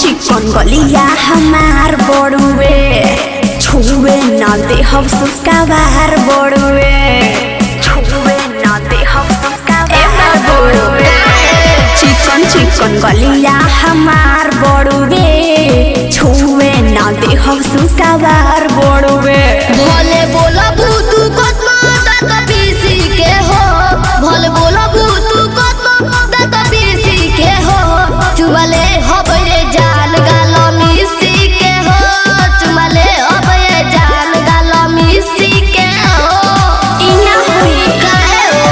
चिकन गलिया हमार बड़ुए छुए न दे हम सुस्काबार बड़ुए छुए न दे हम सुस्काबार बड़ुए चिकन गलिया हमार बड़ुए छुए न दे हम सुस्काबार बड़ुए भले बोला भूतू कतना दाता पीसी के हो भले बोला भूतू कतना दाता पीसी के हो चुमले हबे जान गालो मिसी के हो चुमले हबे जान गालो मिसी के हो इना हुई काहे हो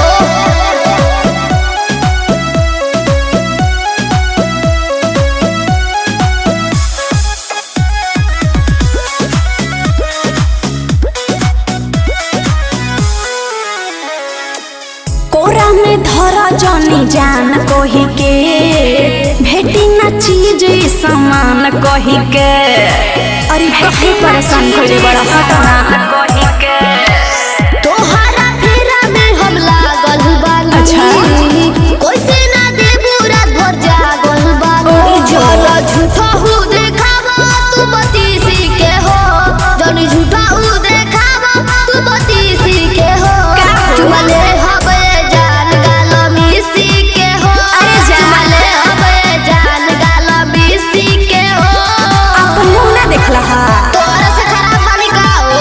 कोरा में धरा जनी जान कही के भेटी ना चीज सामान कही के अरे कहीं परेशान करे बड़ा हटना कही के तोहरा फेरा में हम लागल बानी अच्छा। कैसे ना देबू रात भर जागल बानी जरा झूठा हूँ देखावा तू बतीसी के हो जनी झूठा हूँ देखावा तू बतीसी के हो चुमले हबे जान गालो मिसी के हो अरे जा। चुमले हबे जान गालो मिसी के हो अपन मुंह ना देखला हा तोरा से खराब बानी का हो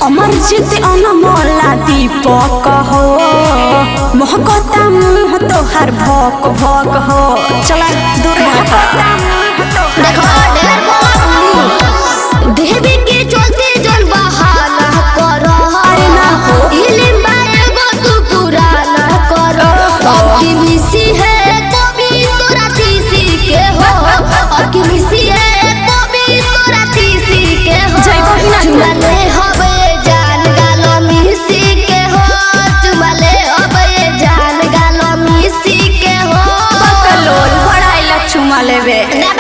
अमरजीत अनमोला दीपक हो महकता मुँह तोहर भक भक हो चला दूर देखो ढेर बोला देवी के चलते जन बहाना करो अरे ना हो। इलिम बाएगो तू पुराना करो अब की मिसी है कभी तोरा तीसी के हो अब की मिसी है कभी तोरा तीसी के हो जइबो कि ना चुमले हबे जान गालो मिसी के हो चुमले हबे जान गालो मिसी के हो लोल बड़ाइला चुमा लेवे ना